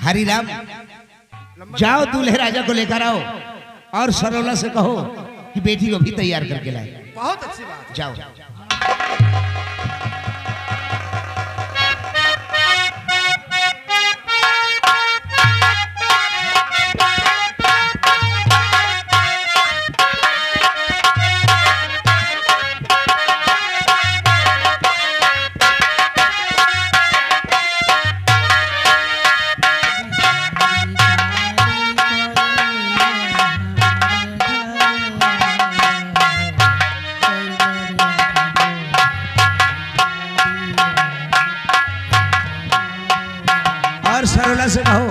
हरिराम जाओ दूल्हे राजा को लेकर आओ और सरोला से कहो कि बेटी को भी तैयार करके लाए। बहुत अच्छी बात। जाओ। और सरोला से कहो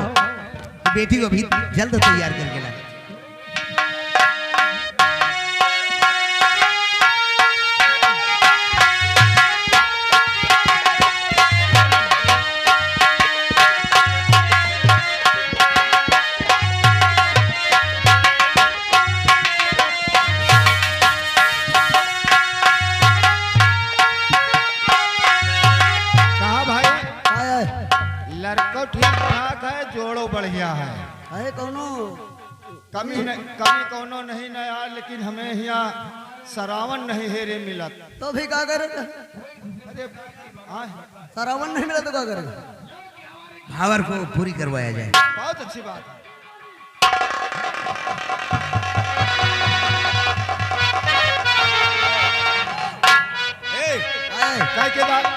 कि बेटी को भी जल्द तैयार करके लाए। लड़को ठीक ठाक है, जोड़ो बढ़िया है। अरे कौनो कमी कोनो नहीं नया, लेकिन हमें यहाँ सरावन नहीं हेरे मिलत। तो भी क्या करेगा? अरे सरावन नहीं मिला तो क्या करेगा? भावर को पूरी करवाया जाए। बहुत अच्छी बात है।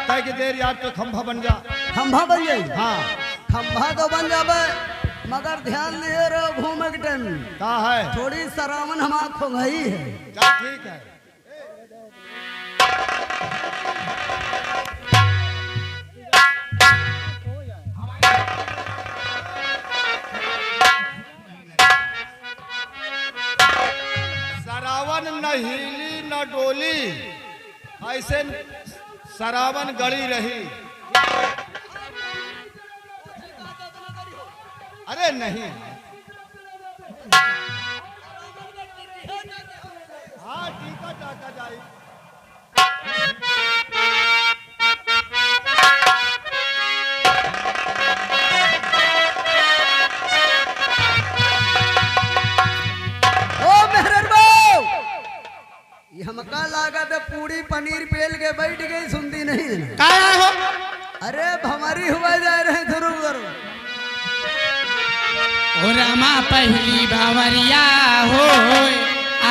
कह के देर यार तो खंभा बन जा। खंभा बन जाए? हाँ खंभा तो बन जाबे, मगर ध्यान नहीं रहो घूमे के टाइम का है थोड़ी सरावन हम आँखों गई है। चल ठीक है। सरावन न हिली न डोली, ऐसे सरावन गड़ी रही। अरे नहीं, हाँ टीका टाका जाए। ओ मेहरर बाऊ, ये हमका लागत है पूरी पनीर पेल के बैठ गई, सुनती नहीं है। क्या हो? अरे भमारी हुआ जा रहे ध्रुव। ओ रामा पहली बावरिया हो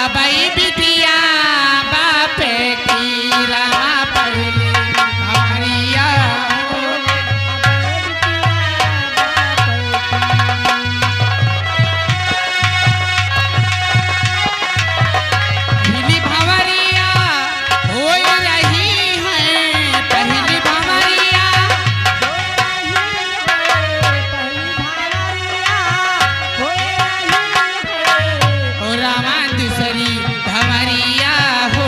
अबई बिटिया बापे की, रामा पहली बावरिया हो पहली बावरिया हो रही है, पहली बावरिया ओ रामा दूसरी भंवरिया हो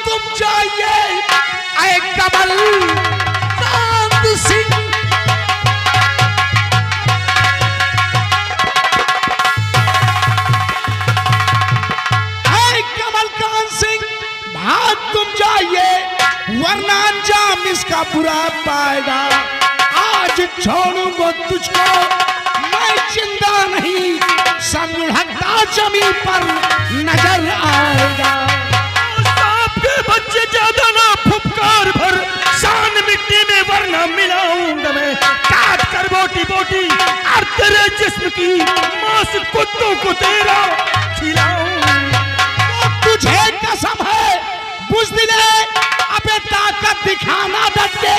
तुम जाइए ऐ कमल कांत सिंह। ऐ कमल कांत सिंह भाग तुम जाइए, वरना अंजाम इसका बुरा पाएगा। आज छोड़ूंगा तुझको मैं जिंदा नहीं, समझता जमीन पर नजर आएगा। आपके बच्चे ज्यादा ना फुफकार भर, शान मिट्टी में वरना मिलाऊंगा मैं काट कर बोटी बोटी, और तेरे जिस्म की मांस कुत्तों को तेरा खिलाऊंगा। तुझे कसम है बुज़दिले, अबे ताकत दिखाना डट के,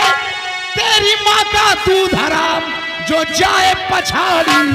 तेरी माँ का दूध हराम जो जाए पछाड़ी।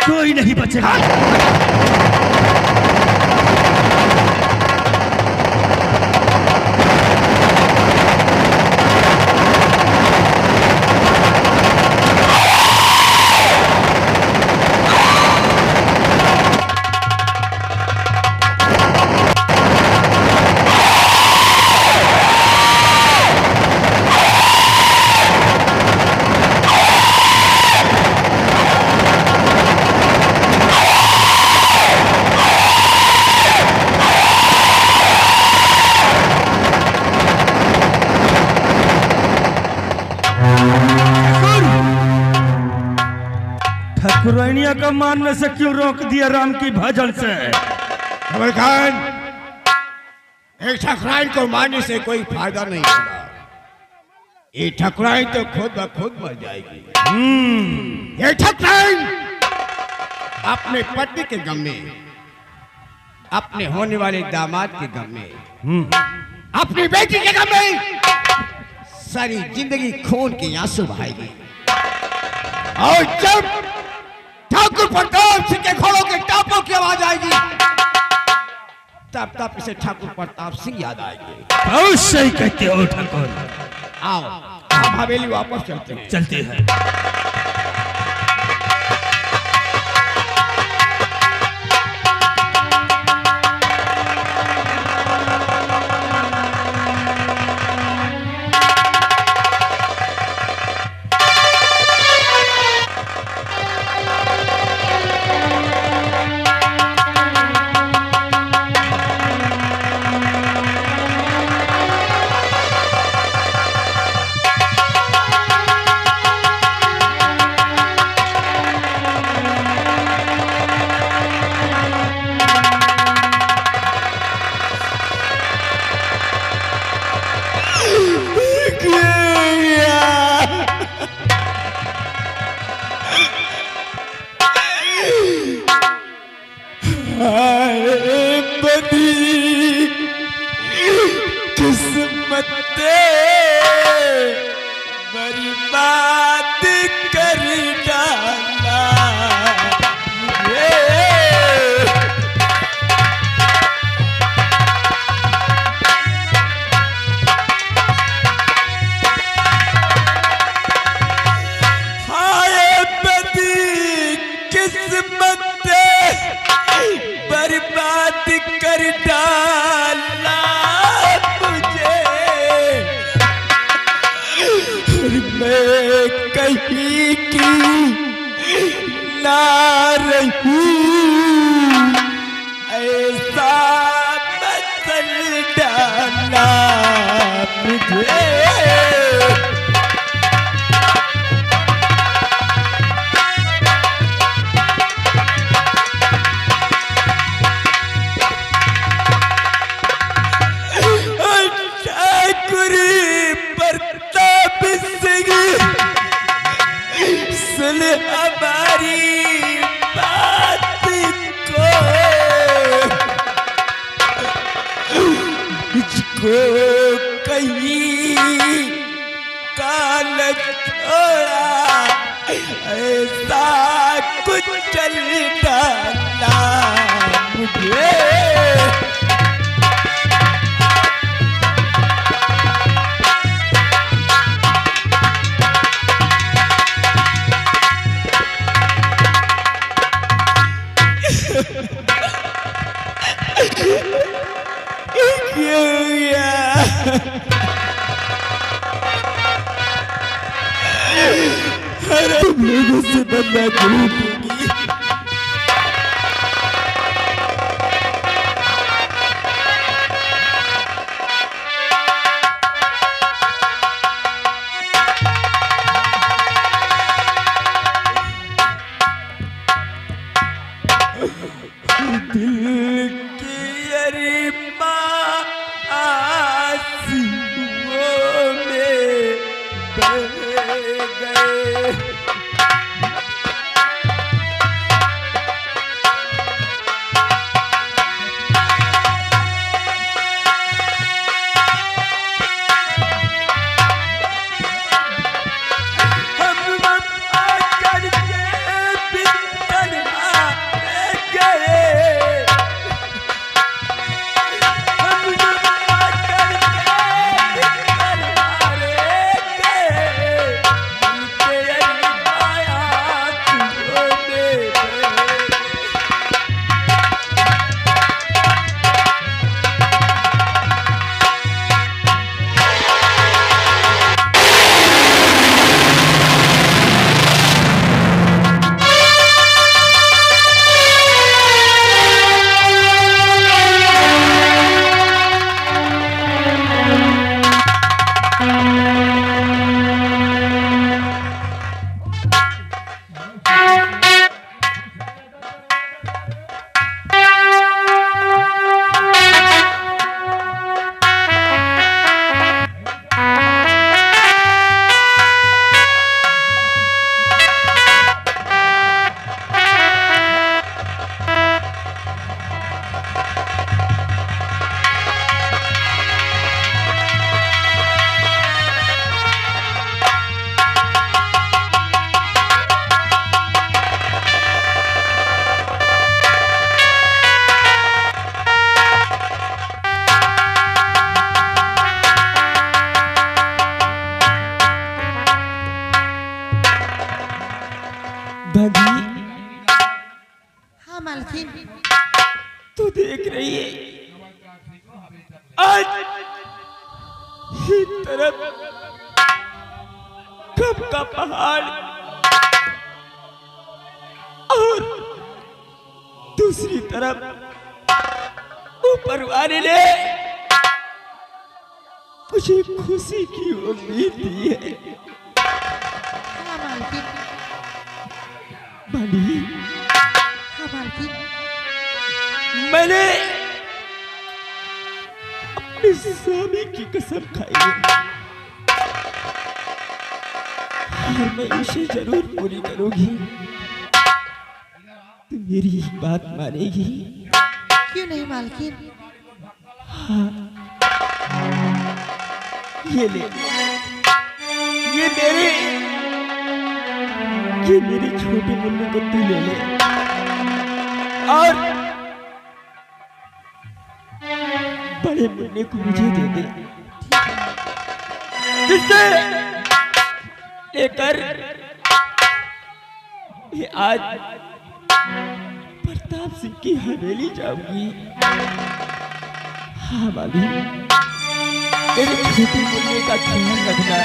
कोई नहीं बचेगा। ठाकुरानिया का मानने से क्यों रोक दिया राम की भजन से? कमल खान, एक ठाकुराइन को मारने से कोई फायदा नहीं होगा। ये ठाकुराइन तो खुद ब खुद मर जाएगी। ये ठाकुराइन अपने पति के गम में, अपने होने वाले दामाद के गम में, अपनी बेटी के गम में सारी जिंदगी खून के आंसू बहाएगी। और जब ठाकुर प्रताप सिंह के घोड़ों के टापों की आवाज आएगी, तब तब इसे ठाकुर प्रताप सिंह याद आएगी। बहुत सही कहते हो ठाकुर। आओ हम हवेली वापस चलते हैं। चलते हैं। किस्मत बर्बाद कर डाला बर्बाद कर डाला मुझे, और मैं कहीं की ना रही, ऐसा बदल डाला मुझे। हो कहीं काल छोड़ा ऐसा कुछ चलता ना मुझे तुम लोगों से बदला करूंगी दिल की अरिमा आंसुओं में बह गए हाँ मालकिन। तू देख रही है आज ही तरफ कब का पहाड़ और दूसरी तरफ ऊपर वाले ने मुझे खुशी की उम्मीद दी है। हाँ मालकिन। माली हाँ मालकिन। मैंने अपने स्वामी की कसम खाई है और मैं इसे जरूर पूरी करूंगी। तू मेरी बात मानेगी? क्यों नहीं मालकिन? हाँ ये ले, ये मेरे छोटे मुन्नू को तू ले ले और बड़े मुन्ने को मुझे दे दे, जिससे लेकर मैं आज प्रताप सिंह की हवेली जाऊंगी। हाँ भाभी, मेरे छोटे मुन्ने का ख्याल रखना।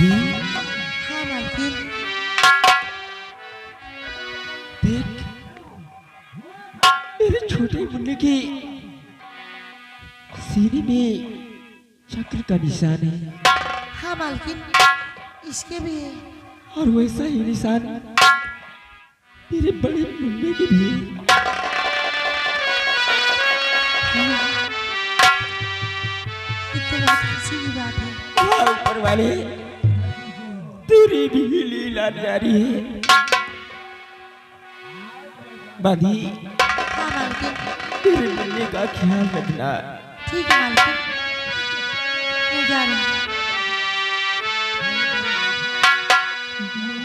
हाँ मालकिन। देख मेरे छोटे मुन्ने की सीने में चक्र का निशान है। हाँ मालकिन, इसके भी है। और वैसा ही निशान मेरे बड़े मुन्ने के भी है। खुशी की बात है। हाँ, ऊपर वाले तेरी भी लीला जारी है। बाधी हाँ मालकिन, तेरे मिलने का ख्याल रखना। ठीक है मालकिन, मैं जा रही हूँ।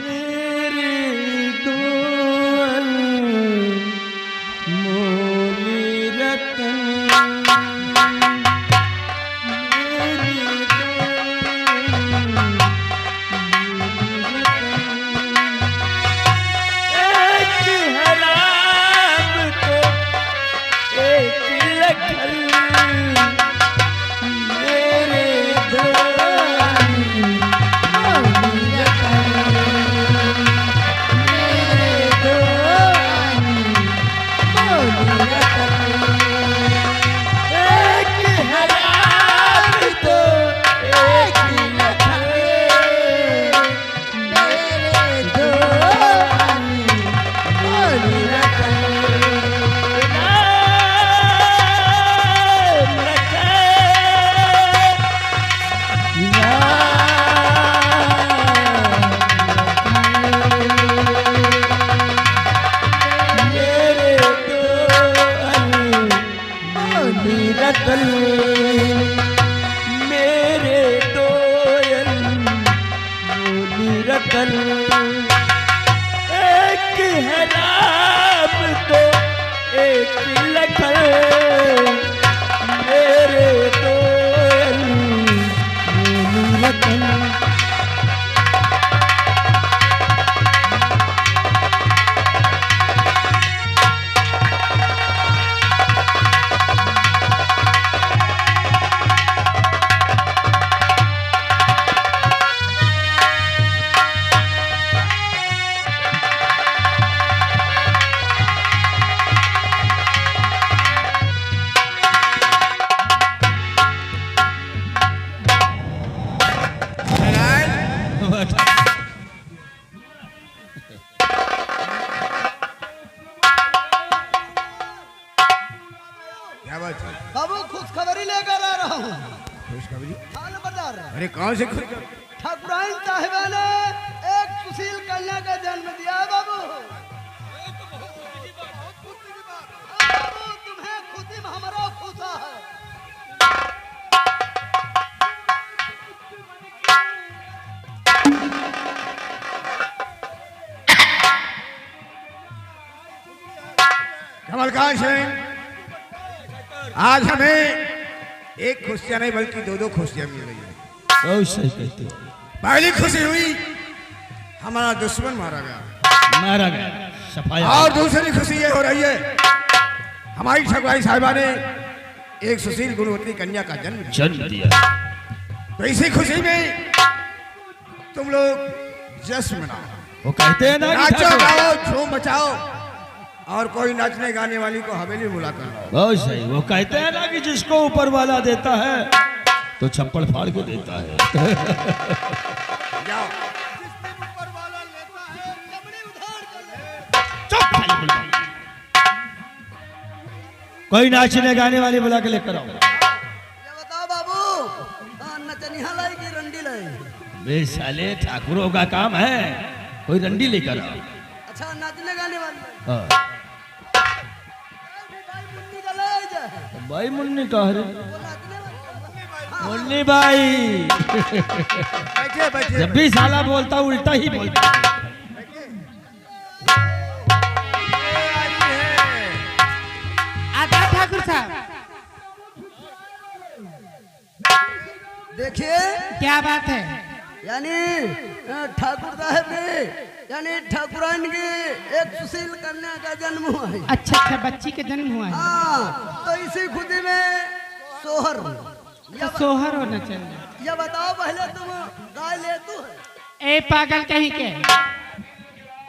मेरे दो अनमोली रतन, मेरे दो अनमोली रतन, एक हराम तो एक लखन, मेरे दो अनमोली रतन, मेरे दो अनमोली रतन, एक हराम तो एक लखन, मेरे दो अनमोली रतन, नाम रखे, मेरे दो अनमोली रतन, मेरे दो अनमोली रतन, एक है नाम तो एक लखन, मेरे दो अनमोली रतन। क्या बात है? बाबू खुशखबरी लेकर आ रहा हूँ। खुशखबरी? हाल बता रहे अरे कौन से खुश? ठाकुराइन साहिबा ने एक सुशील कन्या का जन्म दिया है बाबू। बाबू तुम्हें खुशी में हमारा खुशा है। कमलकांत सिंह, आज हमें एक खुशियां नहीं बल्कि दो दो खुशियां मिल रही है। बहुत सही कहते हो। पहली खुशी हुई हमारा दुश्मन मारा गया, मारा गया, सफाया। और दूसरी खुशी ये हो रही है हमारी ठकुराई साहिबा ने एक सुशील गुणवती कन्या का जन्म दिया। जन्म दिया। तो इसी खुशी में तुम लोग जश्न मनाओ, वो कहते हैं ना कि नाचो ठाकुर- गाओ झूम मचाओ, और कोई नाचने गाने वाली को हवेली बुला कर लाओ। बहुत सही। वो कहते हैं ना कि जिसको ऊपर वाला देता है तो छप्पड़ फाड़ के देता है। जाओ। चुप खाली बुलबुल। कोई नाचने गाने वाली बुला के लेकर आओ। ये बताओ बाबू, नचनिया लाई की रंडी लाई? बे साले, ठाकुरों का काम है, कोई रंडी लेकर आओ। अच्छा, नाचने गाने वाली हाँ। भाई मुन्नी का लाई जाए। भाई मुन्नी कह रहे, वो नाचने वाली। मुन्नी भाई। बैठिए बैठिए। जब भी साला बोलता उल्टा ही बोलता। आधा ठाकुर साहब, देखिए क्या बात है? यानी ठाकुर साहब ने यानी ठाकुराइन की एक सुशील कन्या का जन्म हुआ है। अच्छा अच्छा, बच्ची का जन्म हुआ है हाँ, तो इसी खुदी में सोहर। तो सोहर होना चाहिए। ये बताओ पहले तुम गाय ले तू है? ए पागल कहीं के,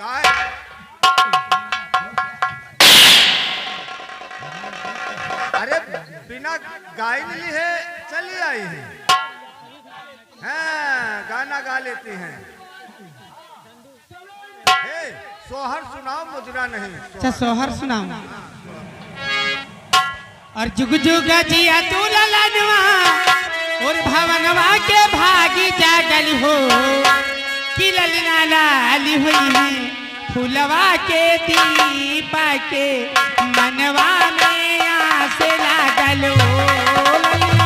गाय अरे बिना गाय मिली है चली आई है। हाँ, गाना गा लेती हैं। हे, सोहर सुनाओ, मुजरा नहीं। अच्छा सोहर सुनाओ। और जुग जुग जिया तू ललनवा, और भवनवा के भागी जागल हो कि ललना लाली हुई फूलवा के दीपा के मनवा में आस लागल हो ललना।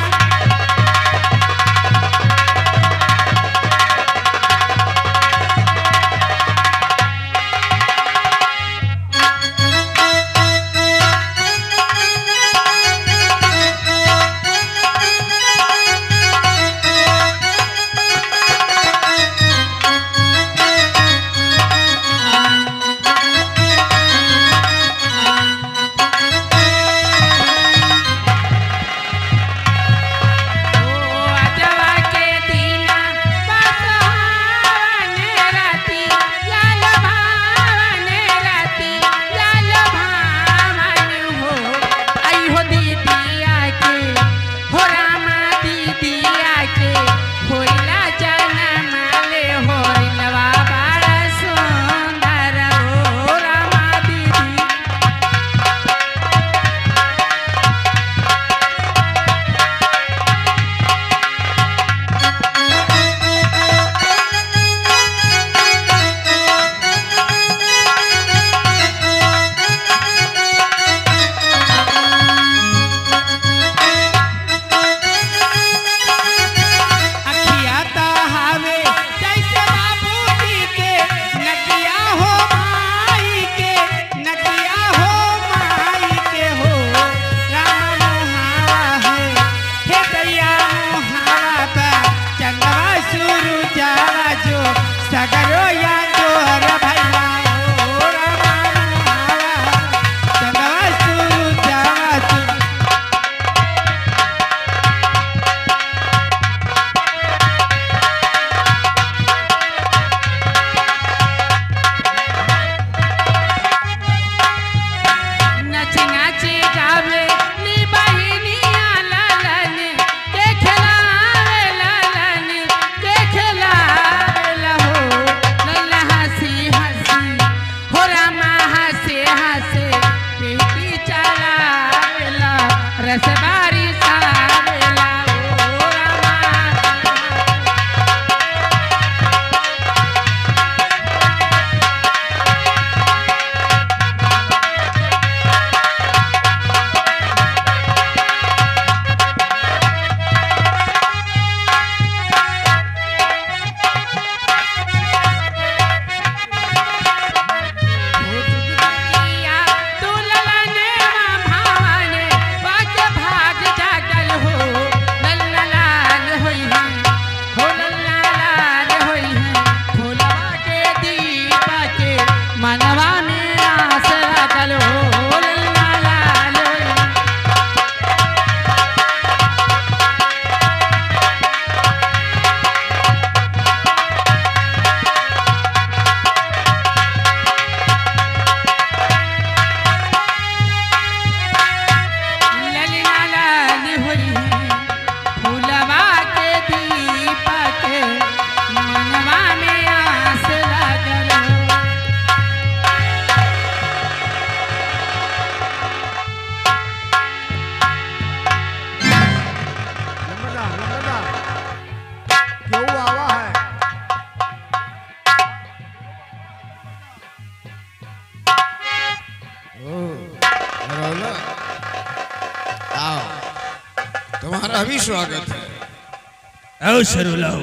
तुम्हारा भी स्वागत है। आओ सरुलाओ।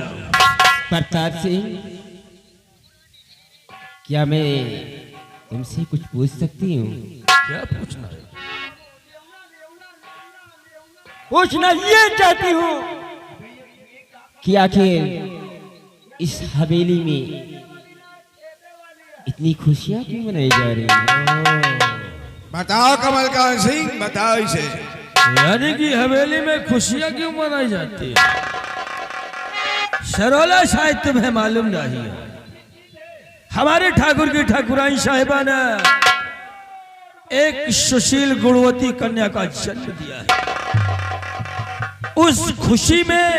प्रताप सिंह, क्या मैं तुमसे कुछ पूछ सकती हूँ? क्या पूछना है? पूछना ये चाहती हूँ कि आखिर इस हवेली में इतनी खुशियाँ क्यों मनाई जा रही हैं? बताओ कमलकांत सिंह, बताओ इसे। यानी कि हवेली में खुशियाँ क्यों मनाई जाती है? सरोला शायद तुम्हें मालूम नहीं है, हमारे ठाकुर की ठाकुराइन साहिबा ने एक सुशील गुणवती कन्या का जन्म दिया है। उस खुशी में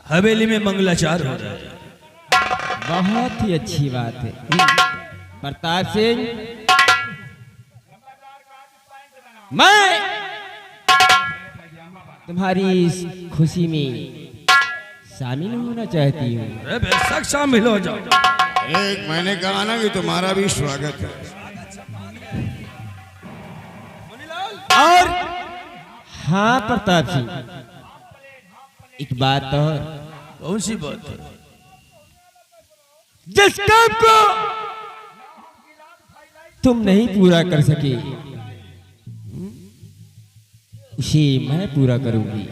हवेली में मंगलाचार हो रहा है। बहुत ही अच्छी बात है। प्रताप सिंह, तुम्हारी इस खुशी में शामिल होना चाहती हूँ। अरे बेशक शामिल हो जाओ। एक मैंने कहा ना कि तुम्हारा भी स्वागत है। और हाँ प्रताप सिंह, एक बात और, कौन सी बात है? जिस काम को तुम नहीं पूरा कर सके उसे मैं पूरा करूंगी।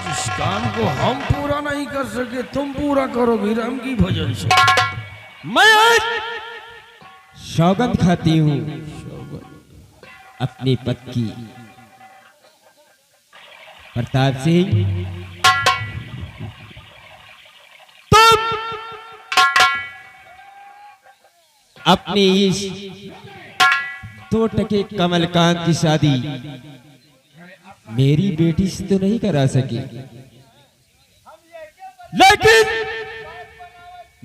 जिस काम को हम पूरा नहीं कर सके तुम पूरा करोगी राम की भजन से। मैं आज सौगंध खाती हूँ अपने पद की। प्रताप सिंह, तुम अपने इस 2 टके कमलकांत की शादी मेरी बेटी से तो नहीं करा सकी, लेकिन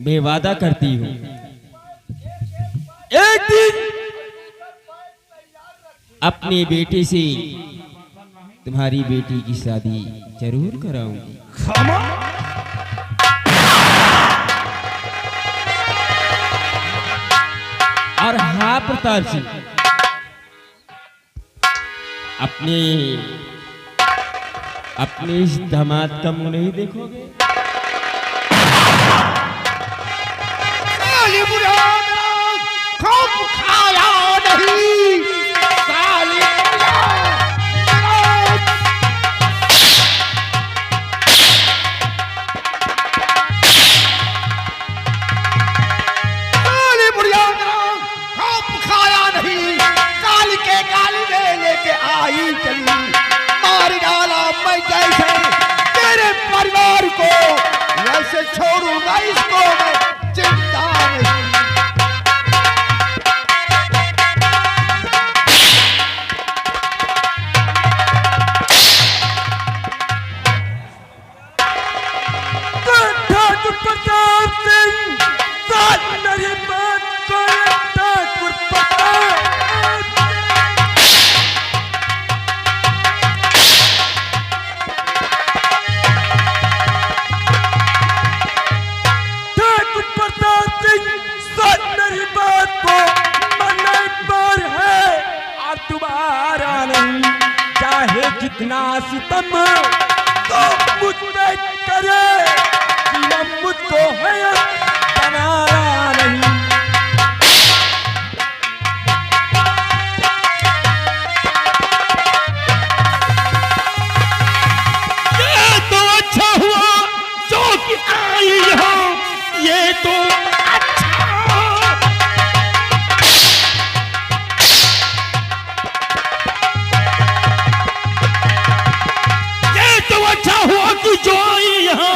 मैं वादा करती हूं एक दिन अपने बेटे से तुम्हारी बेटी की शादी जरूर कराऊंगी। खामा और हाँ प्रताप सिंह, अपने इस दामाद का मुंह नहीं देखोगे? खूब खाया नहीं साली बुढ़िया खूब खाया नहीं, काली के गाली में लेके आई चली, मार डाला मैं जैसे तेरे परिवार को, वैसे छोड़ूंगा इसको मैं जिंदा नहीं। ठाकुर प्रताप सिंह साथ मेरी बात को ठाकुर प्रताप सिंह साथ मेरी बात को मन एक बार है और दोबारा नहीं। चाहे जितना सितम तो मुझ पे करे, जीना मुझको है बनाना नहीं। ये तो अच्छा हुआ जो कि आई यहाँ, ये तो अच्छा। ये तो अच्छा हुआ कि जो आई यहाँ,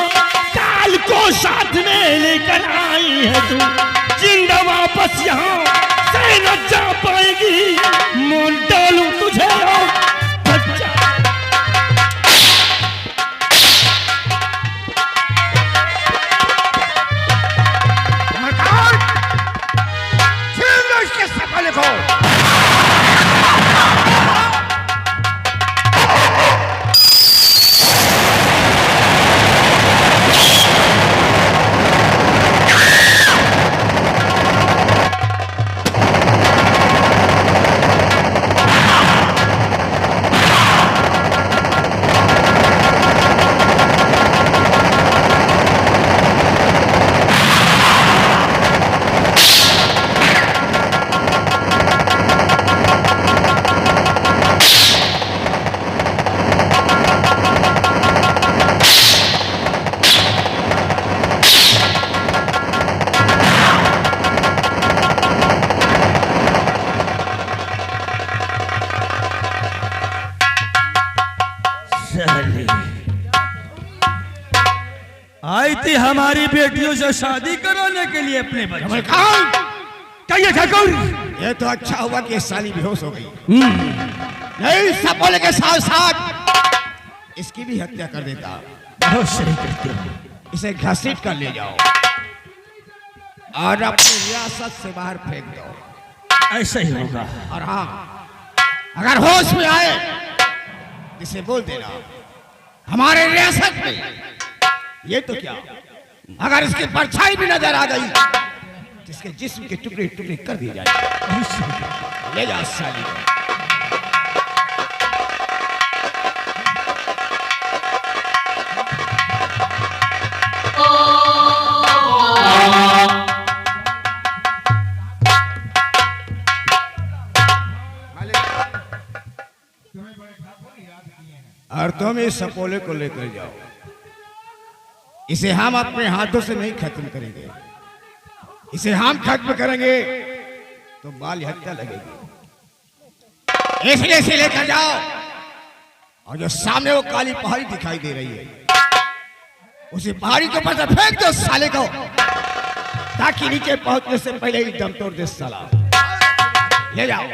काल को साथ में लेकर आई है तू, जिंदा वापस यहाँ से न जा पाएगी। मोल डालूं तुझे और बच्चा। इसके सफल लिखो। आई थी हमारी बेटियों से शादी कराने के लिए अपने बच्चे। क्या ये ठाकुर? ये तो अच्छा हुआ कि साली बेहोश हो गई, नहीं सब बोले के साथ साथ इसकी भी हत्या कर देता। बहुत सही करते हो। इसे घसीट कर ले जाओ और अपनी रियासत से बाहर फेंक दो। ऐसा ही होगा। और हाँ, अगर होश में आए इसे बोल देना हमारे रियासत में ये तो क्या, अगर इसकी परछाई भी नजर आ गई तो इसके जिस्म के टुकड़े टुकड़े कर दिए जाएंगे। ले जा साली को। और तुम इस सपोले को लेकर जाओ, इसे हम अपने हाथों से नहीं खत्म करेंगे। इसे हम खत्म करेंगे तो बाल हत्या लगेगी। इसलिए इसे लेकर जाओ और जो सामने वो काली पहाड़ी दिखाई दे रही है उसी पहाड़ी के ऊपर से फेंक दो साले को, ताकि नीचे पहुंचने से पहले ही दम तोड़ दे साला। ले जाओ।